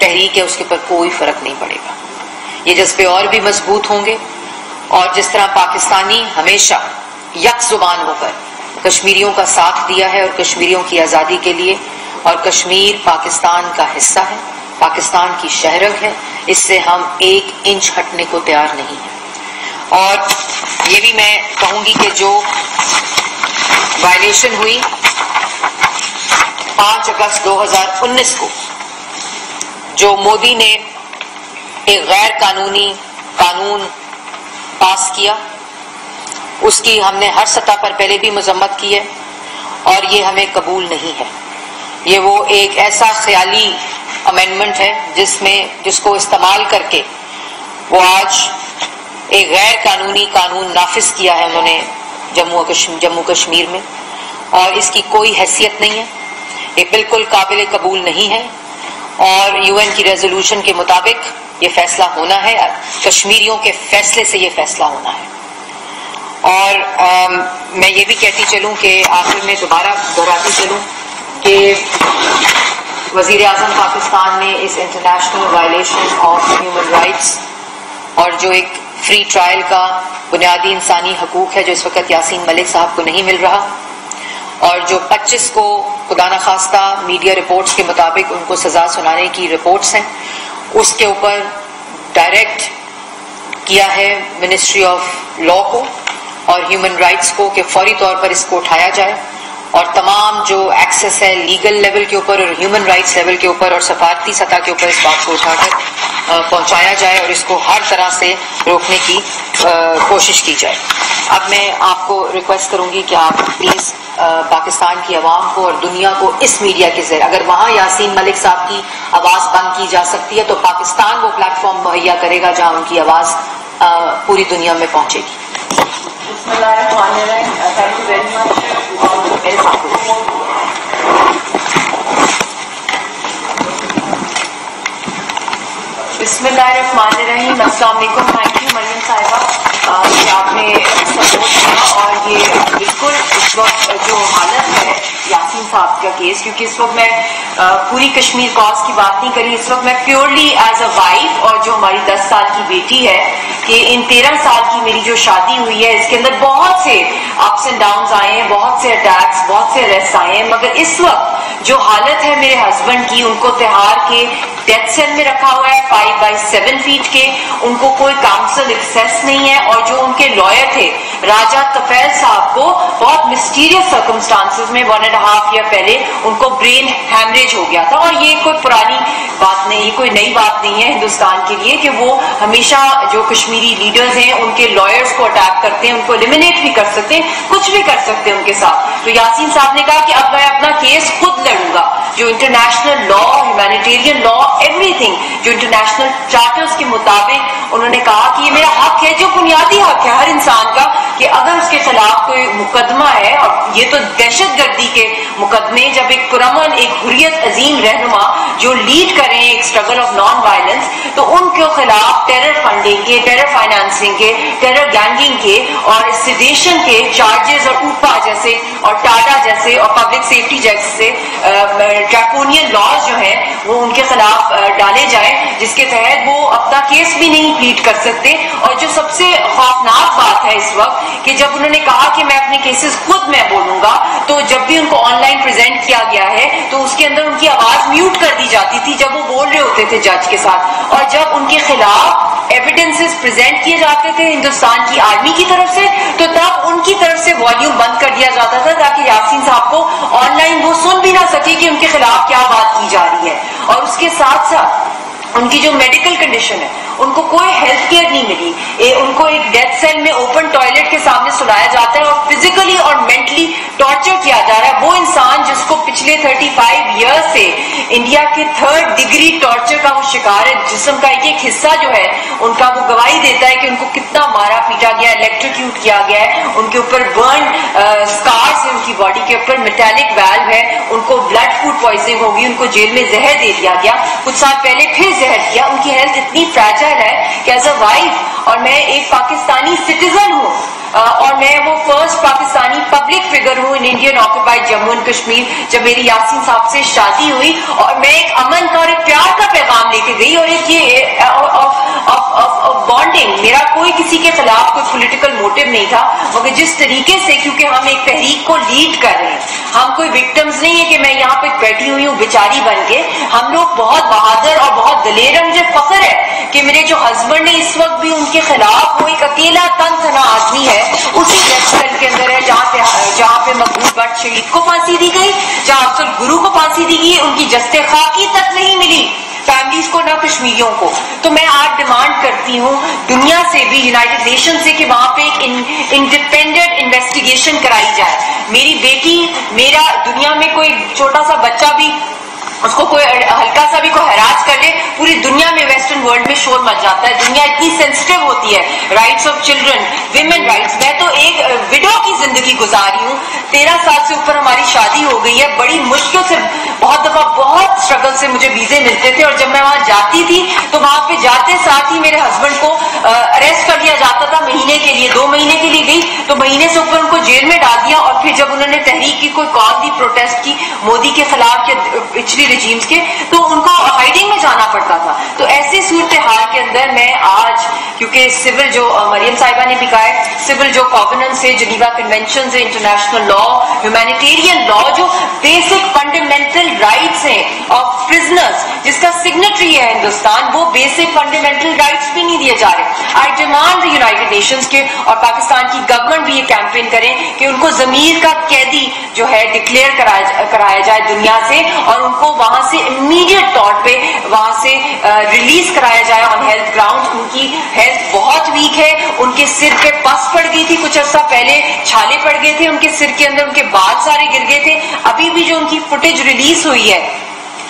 تحریک ہے اس کے اوپر کوئی فرق نہیں پڑے گا. یہ جذبے اور بھی مضبوط ہوں گے اور جس طرح پاکستانی ہمیشہ یک زبان ہو کر کشمیریوں کا ساتھ دیا ہے اور کشمیریوں کی آزادی کے لیے، اور کشمیر پاکستان کا حصہ ہے، پاکستان کی شہرگ ہے، اس سے ہم 1 انچ ہٹنے کو تیار نہیں ہیں. اور یہ بھی میں کہوں گی کہ جو وائلیشن ہوئی 5 اگست 2019 کو، جو مودی نے ایک غیر قانونی قانون پاس کیا، اس کی ہم نے ہر سطح پر پہلے بھی مذمت کی ہے اور یہ ہمیں قبول نہیں ہے. یہ وہ ایک ایسا خیالی امینڈمنٹ ہے جس کو استعمال کر کے وہ آج ایک غیر قانونی قانون نافذ کیا ہے انہوں نے جموں کشمیر میں، اور اس کی کوئی حیثیت نہیں ہے. یہ بالکل قابل قبول نہیں ہے اور UN کی ریزولوشن کے مطابق یہ فیصلہ ہونا ہے، کشمیریوں کے فیصلے سے یہ فیصلہ ہونا ہے. اور میں یہ بھی کہتی چلوں کہ آخر میں دوبارہ دہراتی چلوں کہ وزیر اعظم پاکستان نے اس international violation of human rights اور جو ایک فری ٹرائل کا بنیادی انسانی حقوق ہے جو اس وقت یاسین ملک صاحب کو نہیں مل رہا، اور جو 25 کو خدا نخواستہ میڈیا رپورٹس کے مطابق ان کو سزا سنانے کی رپورٹس ہیں، اس کے اوپر ڈائریکٹ کیا ہے منسٹری آف لا کو اور ہیومن رائٹس کو کہ فوری طور پر اس کو اٹھایا جائے اور تمام جو ایکسیس ہے لیگل لیول کے اوپر اور ہیومن رائٹس لیول کے اوپر اور سفارتی سطح کے اوپر اس بات کو اٹھا کر پہنچایا جائے اور اس کو ہر طرح سے روکنے کی کوشش کی جائے. اب میں آپ کو ریکویسٹ کروں گی کہ آپ پلیز پاکستان کی عوام کو اور دنیا کو اس میڈیا کے ذریعے، اگر وہاں یاسین ملک صاحب کی آواز بند کی جا سکتی ہے تو پاکستان وہ پلیٹ فارم مہیا کرے گا جہاں ان کی آواز پوری دنیا میں پہنچے گی. بسم اللہ الرحمن الرحیم. تھینک یو ویری مچ میرے ساتھ. بسم اللہ الرحمن الرحیم. السلام علیکم. تھینک یو مریم صاحبہ کہ آپ نے سپورٹ کیا. اور یہ بالکل اس وقت جو حالت ہے یاسین صاحب کا کیس، کیونکہ اس وقت میں پوری کشمیر کاز کی بات نہیں کری، اس وقت میں پیورلی ایز اے وائف اور جو ہماری 10 سال کی بیٹی ہے کہ ان 13 سال کی میری جو شادی ہوئی ہے اس کے اندر بہت سے اپس اینڈ ڈاؤنز آئے ہیں، بہت سے اٹیکس، بہت سے اریسٹ آئے ہیں، مگر اس وقت جو حالت ہے میرے ہسبینڈ کی، ان کو تہاڑ کے ڈیتھ سیل میں رکھا ہوا ہے 5x7 فیٹ کے، ان کو کوئی کاؤنسل ایکسیس نہیں ہے، اور جو ان کے لائر تھے راجہ طفیل صاحب کو بہت مسٹیریس سرکمسٹانسز میں 1.5 ایئر پہلے ان کو برین ہیمریج ہو گیا تھا. اور یہ کوئی پرانی بات نہیں، یہ کوئی نئی بات نہیں ہے ہندوستان کے لیے کہ وہ ہمیشہ جو کشمیری لیڈرز ہیں ان کے لائرز کو اٹیک کرتے ہیں، ان کو ایلیمینیٹ بھی کر سکتے ہیں، کچھ بھی کر سکتے ہیں ان کے ساتھ. تو یاسین صاحب نے کہا کہ اب میں اپنا کیس خود لڑوں گا. جو international law, humanitarian law, every thing جو انٹرنیشنل چارٹرز کے مطابق انہوں نے کہا کہ یہ میرا حق ہے، جو بنیادی حق ہے ہر انسان کا، کہ اگر اس کے خلاف کوئی مقدمہ ہے، اور یہ تو دہشت گردی کے مقدمے، جب ایک پرامن، ایک حریت عظیم رہنما جو لیڈ کریں ایک اسٹرگل آف نان وائلنس، تو ان کے خلاف ٹیرر فنڈنگ کے، ٹیرر فائنانسنگ کے، ٹیرر گینگنگ کے اور سیڈیشن کے چارجز اور اوپا جیسے اور ٹاٹا جیسے اور پبلک سیفٹی جیسے ڈریکونین لاز جو ہیں وہ ان کے خلاف ڈالے جائیں، جس کے تحت وہ اپنا کیس بھی نہیں پلیڈ کر سکتے. اور جو سب سے خوفناک بات ہے اس وقت کہ جب انہوں نے کہا کہ میں اپنے کیسز خود میں بولوں گا، تو جب بھی ان کو آن لائن پریزنٹ کیا گیا ہے تو اس کے اندر ان کی آواز میوٹ کر دی جاتی تھی جب وہ بول رہے ہوتے تھے جج کے ساتھ. اور جب ان کے خلاف ایویڈنسز پریزنٹ کیے جاتے تھے ہندوستان کی آرمی کی طرف سے، تو تب ان کی طرف سے والیوم بند کر دیا جاتا تھا تاکہ یاسین صاحب کو آن لائن وہ سن بھی نہ سکے کہ ان کے خلاف کیا بات کی جا رہی ہے. اور اس کے ساتھ ساتھ ان کی جو میڈیکل کنڈیشن ہے، ان کو کوئی ہیلتھ کیئر نہیں ملی. ان کو ایک ڈیتھ سیل میں اوپن ٹوائلٹ کے سامنے سلایا جاتا ہے اور فزیکلی اور مینٹلی ٹارچر کیا جا رہا ہے. وہ انسان جس کو پچھلے 35 ایئر سے انڈیا کے 3rd ڈگری ٹارچر کا وہ شکار ہے، جسم کا ایک حصہ جو ہے ان کا وہ گواہی دیتا ہے کہ ان کو کتنا مارا پیٹا گیا، الیکٹریکیوٹ کیا گیا ہے، ان کے اوپر برن سکارز ہیں، ان کی باڈی کے اوپر میٹالک ویلو ہے، ان کو بلڈ فوڈ پوائزننگ ہوگی، ان کو جیل میں زہر دے دیا گیا، کچھ سال پہلے پھر زہر دیا. ان کی ہیلتھ اتنی فریجائل ہے کہ ایز اے وائف، اور میں ایک پاکستانی سٹیزن ہوں، اور میں وہ فرسٹ پاکستانی پبلک فگر ہوں in Indian occupied Jammu and Kashmir. جب میری یاسین صاحب سے شادی ہوئی اور میں ایک امن کا اور ایک پیار کا پیغام لے کے گئی اور ایک یہ بانڈنگ, میرا کوئی کسی کے خلاف کوئی پولیٹیکل موٹو نہیں تھا, مگر جس طریقے سے کیونکہ ہم ایک تحریک کو لیڈ کر رہے ہیں, ہم کوئی وکٹمز نہیں ہے کہ میں یہاں پہ بیٹھی ہوئی ہوں بیچاری بن کے, ہم لوگ بہت بہادر اور بہت دلیر. مجھے فخر ہے کہ میرے جو ہسبینڈ ہے اس وقت بھی ان کے خلاف وہ ایک اکیلا تن تنا آدمی ہے اسی ڈیتھ سیل کے اندر ہے جہاں پہ مقبول بٹ شہید کو پھانسی دی گئی, جہاں افضل گرو کو پھانسی دی گئی, ان کی جسد خاکی تک نہیں ملی فیملیز کو, نہ کشمیریوں کو. تو میں آج ڈیمانڈ کرتی ہوں دنیا سے بھی, یونائٹڈ نیشن سے, کہ وہاں پہ ایک انڈیپینڈنٹ انویسٹیگیشن کرائی جائے. میری بیٹی, میرا دنیا میں کوئی چھوٹا سا بچہ بھی اس کو کوئی ہلکا سا بھی کوئی ہراس کر لے, پوری دنیا میں ویسٹرن ورلڈ میں شور مچ جاتا ہے. دنیا اتنی سینسٹیو ہوتی ہے, rights of children, women rights. میں تو ایک وڈو کی زندگی گزاری ہوں, 13 سال سے اوپر ہماری شادی ہو گئی ہے, بڑی مشکل سے, بہت دفعہ بہت اسٹرگل سے مجھے ویزے ملتے تھے, اور جب میں وہاں جاتی تھی تو وہاں پہ جاتے ساتھ ہی میرے ہسبینڈ کو اریسٹ کر لیا جاتا تھا مہینے کے لیے. 2 مہینے کے لیے گئی تو مہینے سے اوپر ان کو جیل میں ڈال دیا, اور پھر جب انہوں نے تحریک کی, کوئی کال دی, پروٹیسٹ کی مودی کے خلاف یا پچھلی رجیمز کے, تو ان کو ہائیڈنگ میں جانا پڑتا تھا. تو ایسی صورتحال کے اندر میں آج, کیونکہ سول جو مریم صاحبہ نے بھی کہا ہے, سول جو کووننٹس ہے, جنیوا کنونشنز ہے, انٹرنیشنل لا, ہیومینیٹیرین لا, جو بیسک فنڈامنٹل رائٹس ہیں آف پرزنرز, جس کا سگنیٹری ہے ہندوستان, وہ بیسک فنڈامنٹل رائٹس بھی نہیں دیے جا رہے. آئی ڈیمانڈ دی یونائٹڈ نیشنز کے اور پاکستان کی گورنمنٹ بھی یہ کیمپین کریں کہ ان کو ضمیر کا قیدی جو ہے ڈکلیئر کرایا جائے دنیا سے, اور ان کو وہاں سے امیڈیٹ طور پہ وہاں سے ریلیز کرایا جائے آن ہیلتھ گراؤنڈ. ان کی ہیلتھ بہت ویک ہے, ان کے سر پہ پس پڑ گئی تھی کچھ عرصہ پہلے, چھالے پڑ گئے تھے ان کے سر کے اندر, ان کے بال سارے گر گئے تھے. ابھی بھی جو ان کی فوٹیج ریلیز ہوئی ہے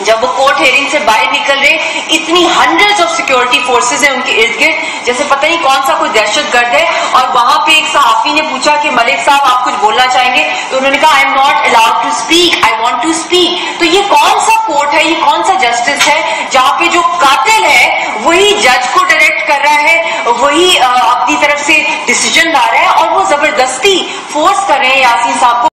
جب وہ کورٹ ہیئرنگ سے باہر نکل رہے, اتنی ہنڈریڈز آف سیکورٹی فورسز ہیں ان کے ارد گرد, جیسے پتہ نہیں کون سا کوئی دہشت گرد ہے. اور وہاں پہ ایک صحافی نے پوچھا کہ ملک صاحب آپ کچھ بولنا چاہیں گے, تو انہوں نے کہا I am not allowed to speak, I want to speak. تو یہ کون سا کورٹ ہے, یہ کون سا جسٹس ہے جہاں پہ جو قاتل ہے وہی جج کو ڈائریکٹ کر رہا ہے, وہی اپنی طرف سے ڈیسیجن لا رہا ہے, اور وہ زبردستی فورس کر رہے ہیں یاسین صاحب کو